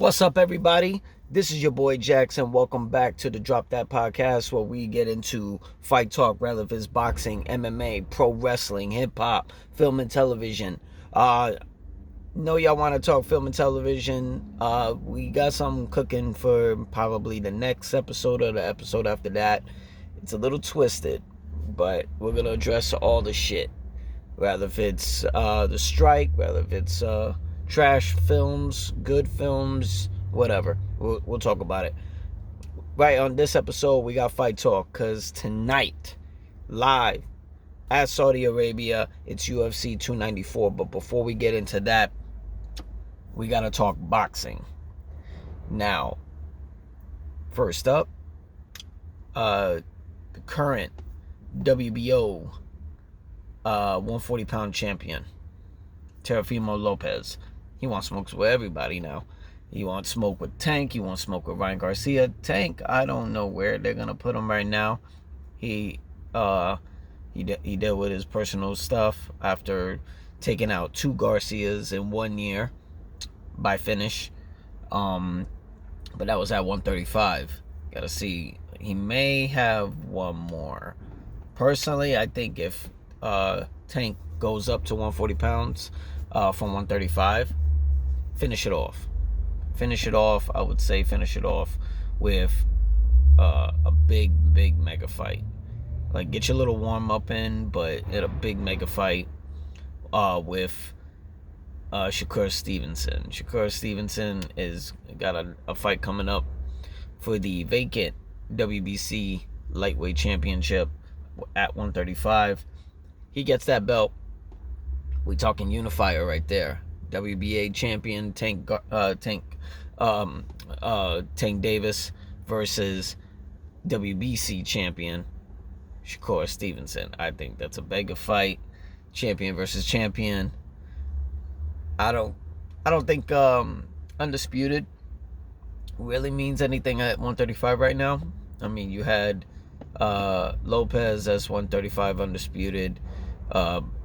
What's up, everybody? This is your boy Jackson. Welcome back to the Drop That Podcast, where we get into fight talk, relevance, boxing, MMA, pro wrestling, hip hop, film and television. Know y'all want to talk film and television. We got something cooking for probably the next episode or the episode after that. It's a little twisted, but we're gonna address all the shit. Rather if it's the strike, rather if it's trash films, good films, whatever. We'll talk about it. Right, on this episode, we got Fight Talk, because tonight, live at Saudi Arabia, it's UFC 294. But before we get into that, we got to talk boxing. Now, first up, the current WBO 140-pound champion, Teofimo Lopez. He wants smokes with everybody now. He wants smoke with Tank. He wants smoke with Ryan Garcia. Tank, I don't know where they're gonna put him right now. He dealt with his personal stuff after taking out two Garcias in 1 year by finish. But that was at 135. Gotta see. He may have one more. Personally, I think if Tank goes up to 140 pounds from 135, finish it off. I would say finish it off with a big mega fight. Like, get your little warm up in, but at a big mega fight with Shakur Stevenson. Shakur Stevenson is got a fight coming up for the vacant WBC lightweight championship at 135. He gets that belt. We talking unifier right there. WBA champion Tank Davis versus WBC champion Shakur Stevenson. I think that's a mega fight. Champion versus champion. I don't think undisputed really means anything at 135 right now. I mean, you had Lopez as 135 undisputed.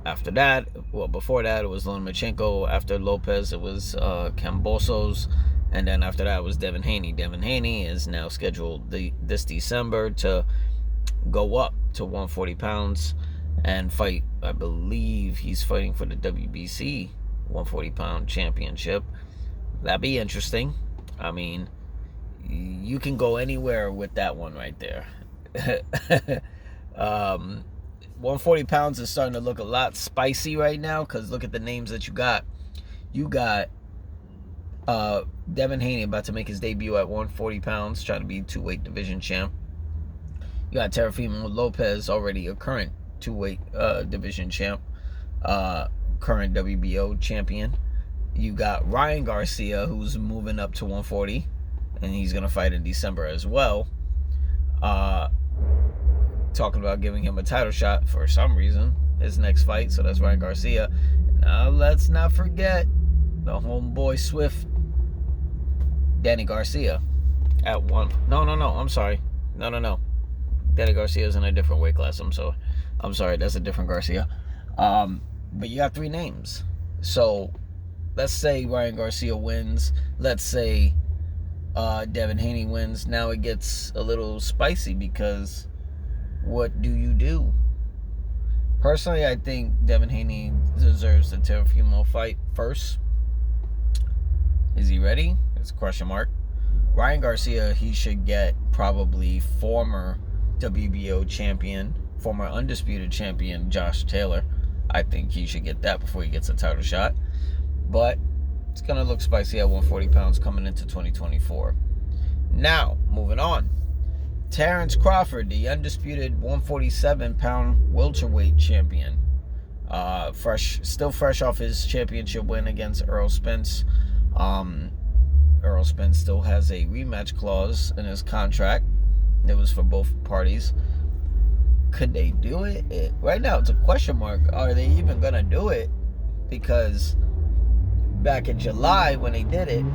After that, before that, it was Lomachenko. After Lopez, it was Kambosos. And then after that, it was Devin Haney. Devin Haney is now scheduled this December to go up to 140 pounds and fight. I believe he's fighting for the WBC 140-pound championship. That'd be interesting. I mean, you can go anywhere with that one right there. 140 pounds is starting to look a lot spicy right now, because look at the names that you got. You got Devin Haney about to make his debut at 140 pounds, trying to be two-weight division champ. You got Teofimo Lopez, already a current two-weight division champ, current WBO champion. You got Ryan Garcia, who's moving up to 140, and he's going to fight in December as well. Talking about giving him a title shot for some reason, his next fight. So that's Ryan Garcia. Now let's not forget the homeboy Swift, Danny Garcia at one. No, I'm sorry. No. Danny Garcia is in a different weight class. I'm sorry. That's a different Garcia. But you got three names. So let's say Ryan Garcia wins. Let's say Devin Haney wins. Now it gets a little spicy, because what do you do? Personally, I think Devin Haney deserves the Teofimo fight first. Is he ready? It's a question mark. Ryan Garcia, he should get probably former WBO champion, former undisputed champion Josh Taylor. I think he should get that before he gets a title shot. But it's going to look spicy at 140 pounds coming into 2024. Now, moving on. Terrence Crawford, the undisputed 147-pound welterweight champion, still fresh off his championship win against Errol Spence. Errol Spence still has a rematch clause in his contract. It was for both parties. Could they do it? Right now, it's a question mark. Are they even gonna do it? Because back in July, when they did it,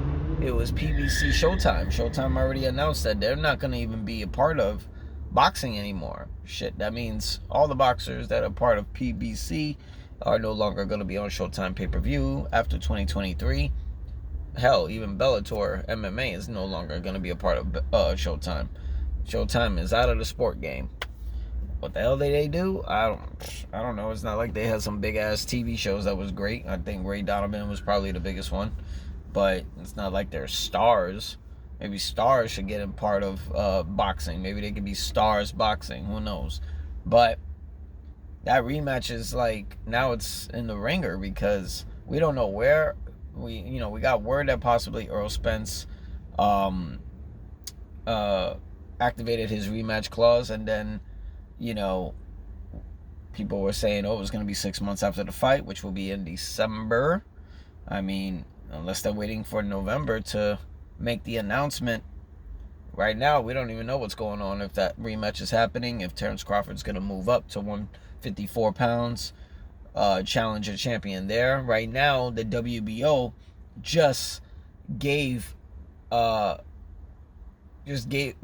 it was PBC Showtime. Showtime already announced that they're not going to even be a part of boxing anymore. Shit, that means all the boxers that are part of PBC are no longer going to be on Showtime pay-per-view after 2023. hell, even Bellator MMA is no longer going to be a part of Showtime. Showtime is out of the sport game. What the hell did they do? I don't know. It's not like they had some big ass TV shows that was great. I think Ray Donovan was probably the biggest one, but it's not like they're stars. Maybe stars should get in part of boxing. Maybe they could be stars boxing. Who knows? But that rematch is like, now it's in the ringer because we don't know where. We got word that possibly Earl Spence activated his rematch clause, and then people were saying, oh, it was going to be 6 months after the fight, which will be in December. I mean, unless they're waiting for November to make the announcement. Right now, we don't even know what's going on, if that rematch is happening, if Terrence Crawford's going to move up to 154 pounds, challenger champion there. Right now, the WBO just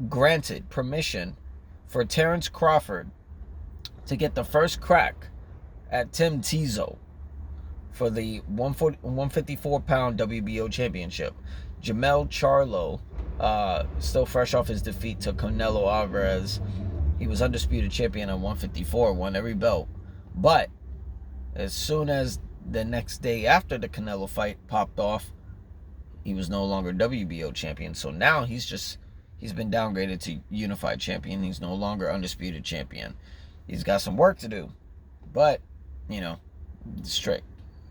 granted permission for Terrence Crawford to get the first crack at Tim Tszyu for the 154-pound WBO championship. Jermell Charlo, still fresh off his defeat to Canelo Alvarez. He was undisputed champion at 154, won every belt. But as soon as the next day after the Canelo fight popped off, he was no longer WBO champion. So now he's been downgraded to unified champion. He's no longer undisputed champion. He's got some work to do, but strict.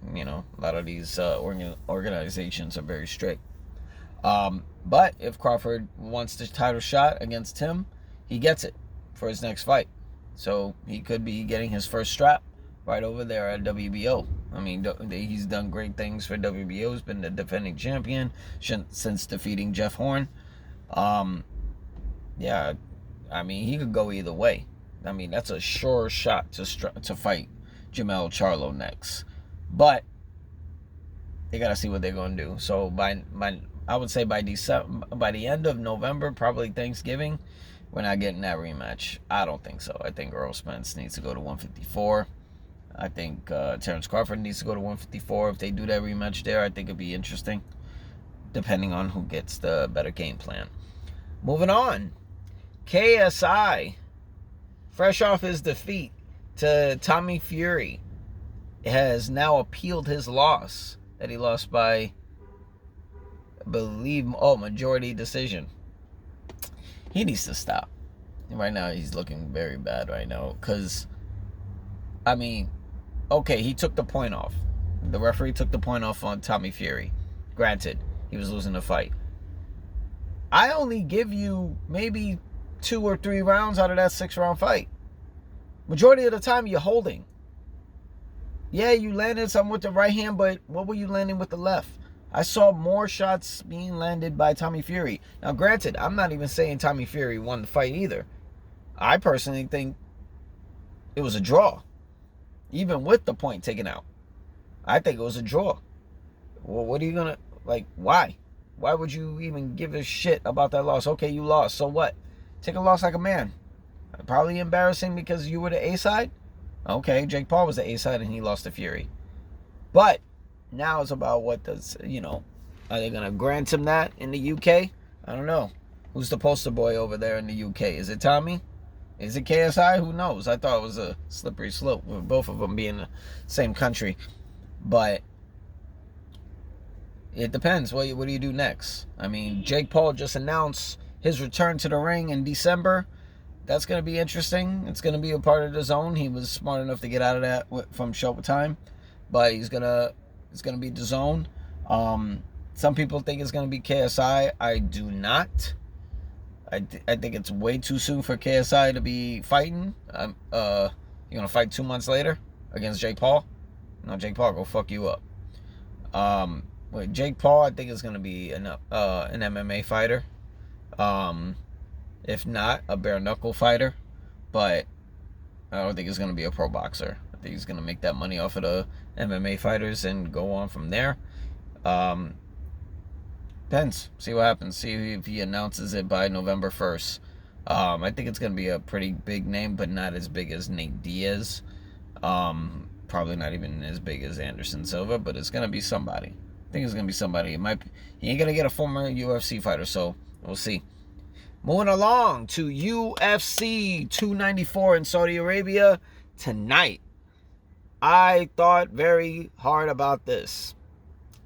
A lot of these organizations are very strict. But if Crawford wants the title shot against him, he gets it for his next fight. So he could be getting his first strap right over there at WBO. I mean, he's done great things for WBO. He's been the defending champion since defeating Jeff Horn. Yeah, I mean, he could go either way. I mean, that's a sure shot to fight Jermell Charlo next. But they got to see what they're going to do. So I would say by December, by the end of November, probably Thanksgiving, we're not getting that rematch. I don't think so. I think Earl Spence needs to go to 154. I think Terrence Crawford needs to go to 154. If they do that rematch there, I think it'd be interesting, depending on who gets the better game plan. Moving on, KSI, fresh off his defeat to Tommy Fury, has now appealed his loss that he lost by, I believe, majority decision. He needs to stop. Right now, he's looking very bad right now because, I mean, okay, he took the point off. The referee took the point off on Tommy Fury. Granted, he was losing the fight. I only give you maybe 2 or 3 rounds out of that 6-round fight. Majority of the time, you're holding. Yeah, you landed some with the right hand, but what were you landing with the left? I saw more shots being landed by Tommy Fury. Now, granted, I'm not even saying Tommy Fury won the fight either. I personally think it was a draw, even with the point taken out. I think it was a draw. Well, what are you going to, why? Why would you even give a shit about that loss? Okay, you lost, so what? Take a loss like a man. Probably embarrassing because you were the A side. Okay, Jake Paul was the A side and he lost to Fury. But now it's about what does, are they going to grant him that in the UK? I don't know. Who's the poster boy over there in the UK? Is it Tommy? Is it KSI? Who knows? I thought it was a slippery slope with both of them being the same country. But it depends. What do you do next? I mean, Jake Paul just announced his return to the ring in December. That's going to be interesting. It's going to be a part of the zone. He was smart enough to get out of that from Showtime, but it's going to be the zone. Some people think it's going to be KSI. I do not. I think it's way too soon for KSI to be fighting. You're going to fight 2 months later against Jake Paul? No, Jake Paul, go fuck you up. With Jake Paul, I think it's going to be an MMA fighter. If not, a bare knuckle fighter. But I don't think it's going to be a pro boxer. I think he's going to make that money off of the MMA fighters and go on from there. Depends. See what happens. See if he announces it by November 1st. I think it's going to be a pretty big name, but not as big as Nate Diaz. Probably not even as big as Anderson Silva, but it's going to be somebody. I think it's gonna be somebody. It might be, he ain't gonna get a former UFC fighter, so we'll see. Moving along to UFC 294 in Saudi Arabia tonight. I thought very hard about this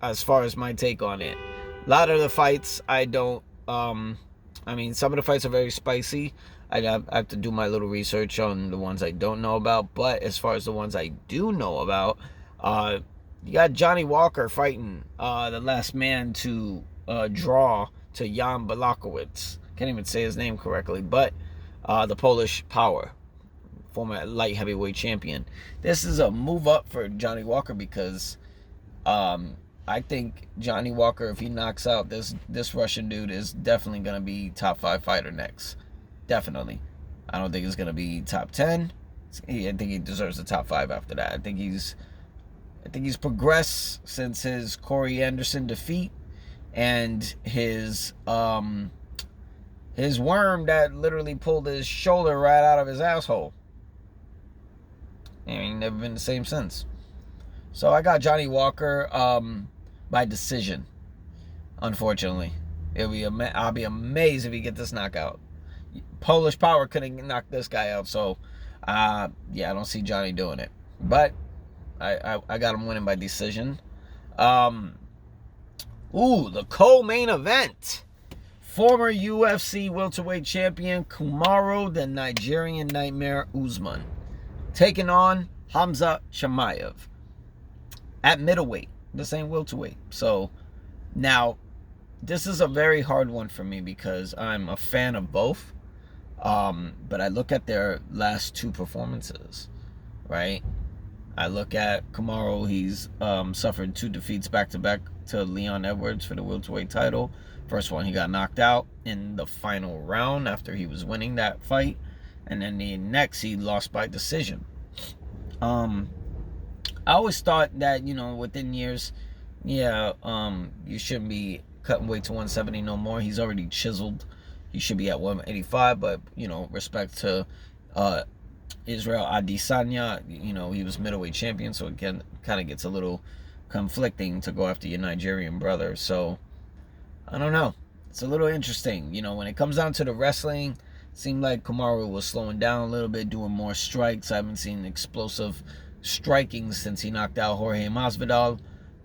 as far as my take on it. A lot of the fights I don't, I mean, some of the fights are very spicy. I have to do my little research on the ones I don't know about. But as far as the ones I do know about, you got Johnny Walker fighting the last man to draw to Jan Blachowicz. Can't even say his name correctly, but the Polish Power, former light heavyweight champion. This is a move up for Johnny Walker because I think Johnny Walker, if he knocks out this Russian dude, is definitely going to be top 5 fighter next. Definitely. I don't think it's going to be top 10. I think he deserves the top 5 after that. I think he's progressed since his Corey Anderson defeat and his worm that literally pulled his shoulder right out of his asshole. And he never been the same since. So I got Johnny Walker by decision. Unfortunately, I'll be amazed if he gets this knockout. Polish Power couldn't knock this guy out, so yeah, I don't see Johnny doing it. But I got him winning by decision. The co-main event. Former UFC welterweight champion Kamaru the Nigerian Nightmare Usman taking on Hamza Chimaev at middleweight. This ain't welterweight. So now this is a very hard one for me because I'm a fan of both. But I look at their last 2 performances, right? I look at Kamaru. He's suffered 2 defeats back-to-back to Leon Edwards for the welterweight title. First one, he got knocked out in the final round after he was winning that fight. And then the next, he lost by decision. I always thought that, within years, you shouldn't be cutting weight to 170 no more. He's already chiseled. He should be at 185, but, respect to Israel Adesanya, he was middleweight champion, so again, kind of gets a little conflicting to go after your Nigerian brother. So, I don't know. It's a little interesting. When it comes down to the wrestling, it seemed like Kamaru was slowing down a little bit, doing more strikes. I haven't seen explosive striking since he knocked out Jorge Masvidal.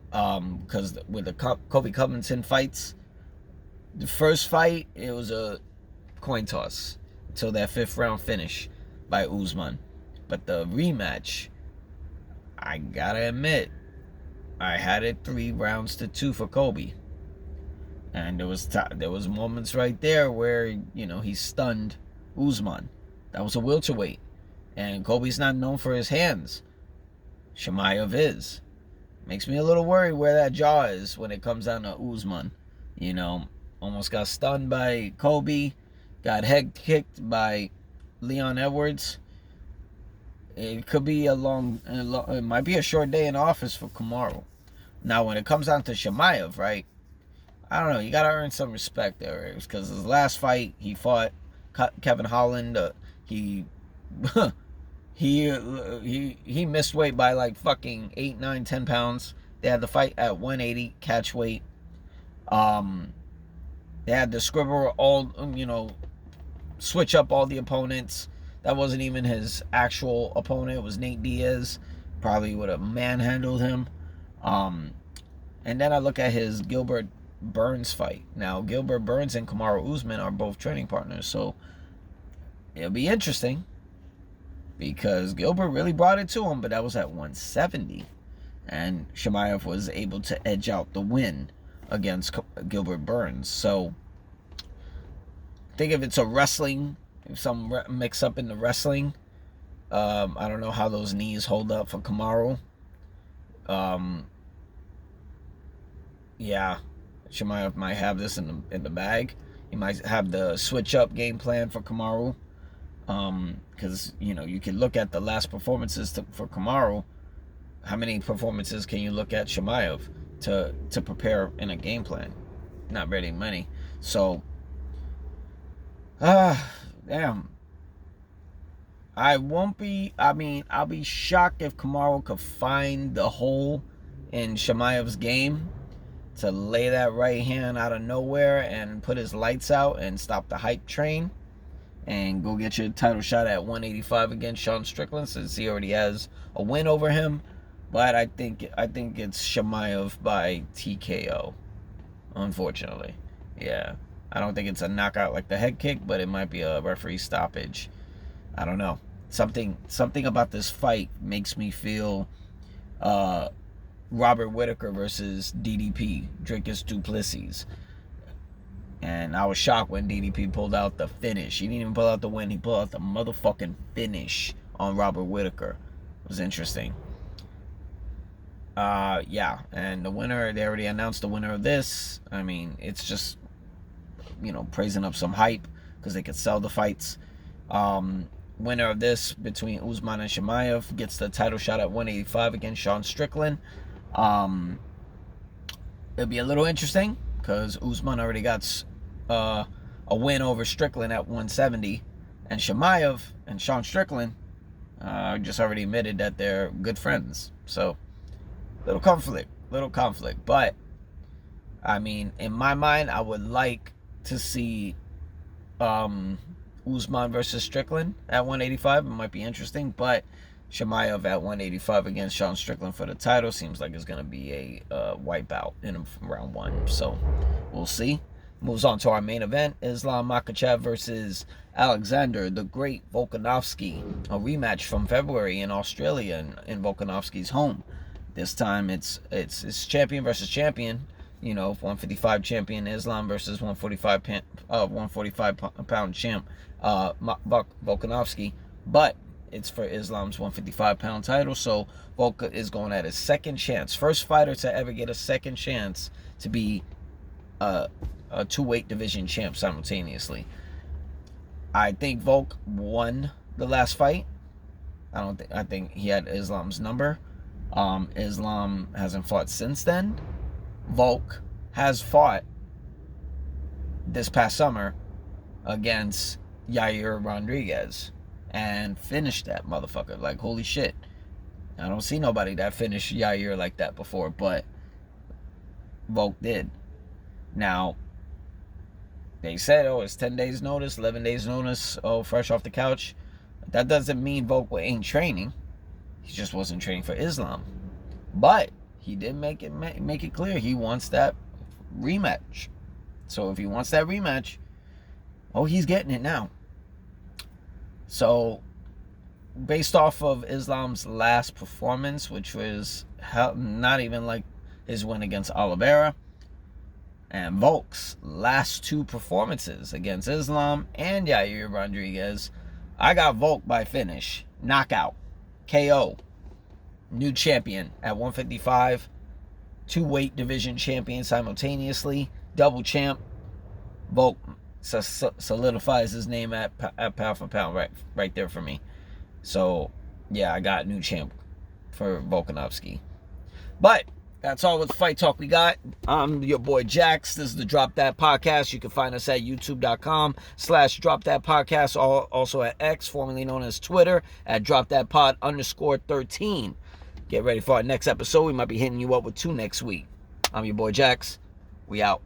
Because with the Kobe Covington fights, the first fight, it was a coin toss until that 5th round finish by Usman. But the rematch, I gotta admit, I had it 3 rounds to 2 for Kobe. And there was moments right there where, he stunned Usman. That was a welterweight. And Kobe's not known for his hands. Chimaev is. Makes me a little worried where that jaw is when it comes down to Usman. Almost got stunned by Kobe. Got head kicked by Leon Edwards. It could be it might be a short day in office for Kamaru. Now, when it comes down to Chimaev, right? I don't know. You got to earn some respect there, because his last fight, he fought Kevin Holland. He missed weight by like fucking 8, 9, 10 pounds. They had the fight at 180 catch weight. They had to scribble switch up all the opponents. That wasn't even his actual opponent. It was Nate Diaz. Probably would have manhandled him. And then I look at his Gilbert Burns fight. Now, Gilbert Burns and Kamaru Usman are both training partners, so it'll be interesting because Gilbert really brought it to him, but that was at 170, and Chimaev was able to edge out the win against Gilbert Burns. So I think if it's a wrestling, if some mix up in the wrestling, I don't know how those knees hold up for Kamaru. Yeah, Chimaev might have this in the bag. He might have the switch up game plan for Kamaru. Because you can look at the last performances for Kamaru. How many performances can you look at Chimaev to prepare in a game plan? Not very many. So, damn. I'll be shocked if Kamaru could find the hole in Chimaev's game to lay that right hand out of nowhere and put his lights out and stop the hype train and go get your title shot at 185 against Sean Strickland, since he already has a win over him. But I think it's Chimaev by TKO, unfortunately. Yeah, I don't think it's a knockout like the head kick, but it might be a referee stoppage. I don't know. Something about this fight makes me feel Robert Whittaker versus DDP, Dricus du Plessis. And I was shocked when DDP pulled out the finish. He didn't even pull out the win. He pulled out the motherfucking finish on Robert Whittaker. It was interesting. Yeah. And the winner, they already announced the winner of this. I mean, it's just, praising up some hype because they could sell the fights. Winner of this between Usman and Chimaev gets the title shot at 185 against Sean Strickland. It'll be a little interesting because Usman already got a win over Strickland at 170, and Chimaev and Sean Strickland just already admitted that they're good friends. So little conflict. But I mean, in my mind, I would like to see Usman versus Strickland at 185. It might be interesting, but Chimaev at 185 against Sean Strickland for the title seems like it's going to be a wipeout in round one. So we'll see. Moves on to our main event: Islam Makhachev versus Alexander the Great Volkanovski. A rematch from February in Australia in Volkanovski's home. This time it's champion versus champion. 155 champion Islam versus 145 pound champ Volkanovski, but it's for Islam's 155 pound title. So Volka is going at his second chance, first fighter to ever get a second chance to be a two-weight division champ simultaneously. I think Volk won the last fight. I think he had Islam's number. Islam hasn't fought since then. Volk has fought this past summer against Yair Rodriguez and finished that motherfucker. Like, holy shit. I don't see nobody that finished Yair like that before, but Volk did. Now, they said, it's 10 days notice, 11 days notice, fresh off the couch. That doesn't mean Volk ain't training. He just wasn't training for Islam. But he did make it clear he wants that rematch. So if he wants that rematch, he's getting it now. So based off of Islam's last performance, which was not even like his win against Oliveira, and Volk's last two performances against Islam and Yair Rodriguez, I got Volk by finish, knockout, KO. New champion at 155, two-weight division champion simultaneously, double champ. Volk solidifies his name at pound for pound right there for me. So yeah, I got new champ for Volkanovski. But that's all with Fight Talk we got. I'm your boy Jax. This is the Drop That Podcast. You can find us at youtube.com/Drop That Podcast. Also at X, formerly known as Twitter, at DropThatPod_13. Get ready for our next episode. We might be hitting you up with 2 next week. I'm your boy Jax. We out.